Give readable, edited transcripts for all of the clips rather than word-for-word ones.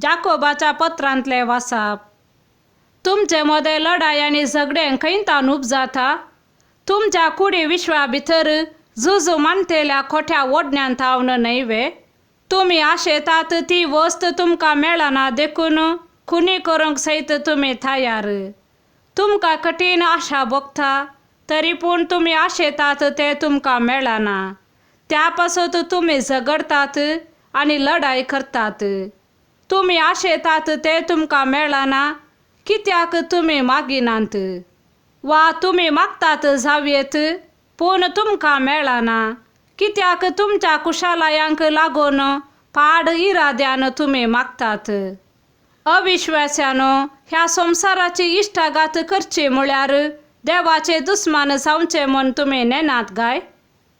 जाकोबाच्या पत्रांतले वाचप. तुमचे मदें लढाई आनी झगडें खंयतान उपजाता? तुमच्या कुडी विश्वा भितर झुजू मांडलेल्या खोट्या ओडण्यान थावन न्हयवे? तुमी आशेतात ती वस्त तुमकां मेळना देखून खुनी करूंक सयत तुमी तयार. तुमकां कठीण आशा भोगता तरी पूण तुमी आशेतात ते तुमकां मेळना. त्या पासत तुमी झगडतात आनी लढाई करतात. तुमी आशेतात ते तुमकां मेळना कित्याक तुमी मागिनात. वा तुमी मागतात जावयेत पूण तुमकां मेळना कित्याक तुमच्या कुशालयांक लागून पाड इराद्यान तुमी मागतात. अविश्वास्यानो, ह्या संसाराची इश्टाघात करची म्हळ्यार देवाचे दुस्मान जावचे म्हूण तुमी नेनात काय?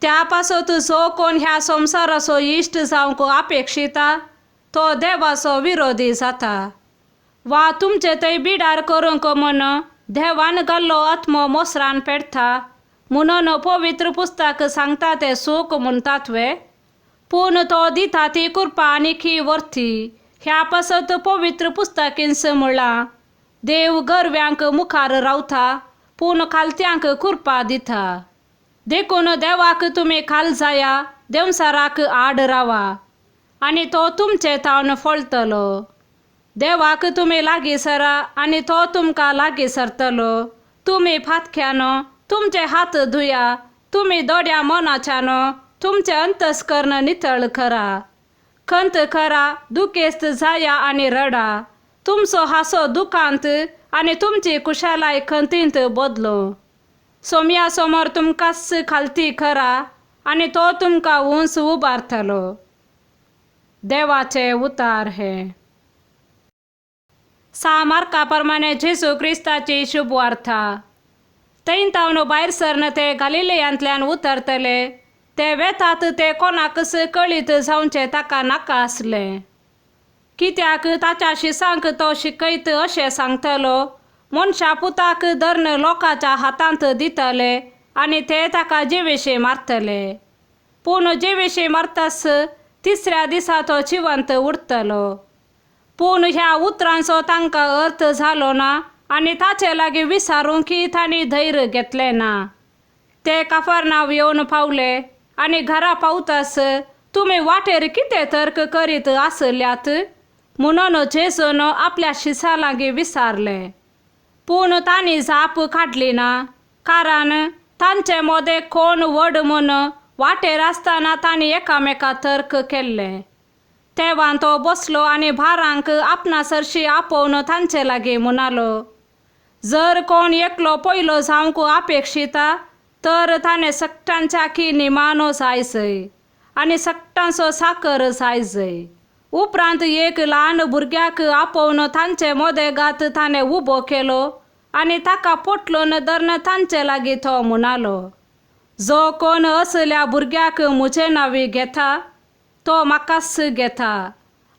त्या पासत जो कोण ह्या संसाराचो इश्ट जावंक अपेक्षिता तो देवाचो विरोधी जाता. वा तुमचे थंय बिडार करूंक म्हूण देवान घाल्लो आत्मो मोसरान पेटता म्हणून पवित्र पुस्तक सांगता ते सूख म्हणटात वे? पूण तो दिता ती कृपा आनीक वर्ती. ह्या पासत पवित्र पुस्तकींच म्हणलां, देव गरव्यांक मुखार रावता पूण खालत्यांक कृपा दिता. देखून देवाक तुमी खाल जाया, देवसाराक आड रावा आनी तो तुमचे तावन फळटलो. देवाक तुमी लागीं सरा आनी तो तुमकां लागीं सरतलो. तुमी फातक्यान तुमचे हात धुया, तुमी दोड्या मनाच्यान तुमचे अंतस्करण नितळ करा. खंत करा, दुखेस्त जाया आनी रडा. तुमचो हांसो दुखांत आनी तुमची कुशालाय खंतींत बदलो. सोम्या समोर तुमकांच खालती करा आनी तो तुमकां उंच उबारतलो. देवाचे उतार हे. मार्का प्रमाणे जेजू क्रिस्ताची शुभ वार्ता. थंय तावन भायर सरन ते गलिलयांतल्यान उतरतले. ते वेतात ते कोणाकच कळीत जावचे ताका नाका आसलें. कित्याक ताच्या शिसांक तो शिकयत अशें सांगतलो, मनशा पुताक धरून लोकांच्या हातांत दितले आनी ते ताका जिवेशी मारतले. पूण जिवेशी मारतास तिसऱ्या दिसा तो जिवंत उरतलो. पूण ह्या उतरांचो तांकां अर्थ जालो ना आनी ताचे लागीं विचारूंक तांणी धैर्य घेतलें ना. ते कफरनाहूम येवन पावले आनी घरा पावतास तुमी वाटेर कितें तर्क करीत आसल्यात म्हणून जेजून आपल्या शिसा लागीं विचारलें. पूण तांणी जाप काडली ना, कारण तांचे मदें कोण व्हड म्हूण वाटेर आसतना तांणी एकामेका तर्क केल्ले. तेव्हां तो बसलो आनी भारांक आपणा सरशी आपोवन तांचे लागीं म्हणालो, जर कोण एकलो पयलो जावंक अपेक्षिता तर ताणें सक्टांच्या की निमाणो जायचय आनी सक्टांचो साकर जायचय. उपरांत एक ल्हान भुरग्याक आपोवन तांचे मदेगात ताणें उबो केलो आनी ताका पोटलून धरून तांचे लागीं तो म्हणालो, जो कोण असल्या भुरग्याक म्हजे नांवी घेता तो म्हाकाच घेता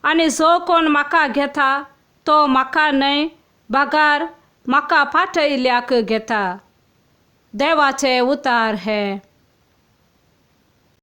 आनी जो कोण म्हाका घेता तो म्हाका न्हय बगार म्हाका पाठयल्ल्याक घेता. देवाचे उतार हे.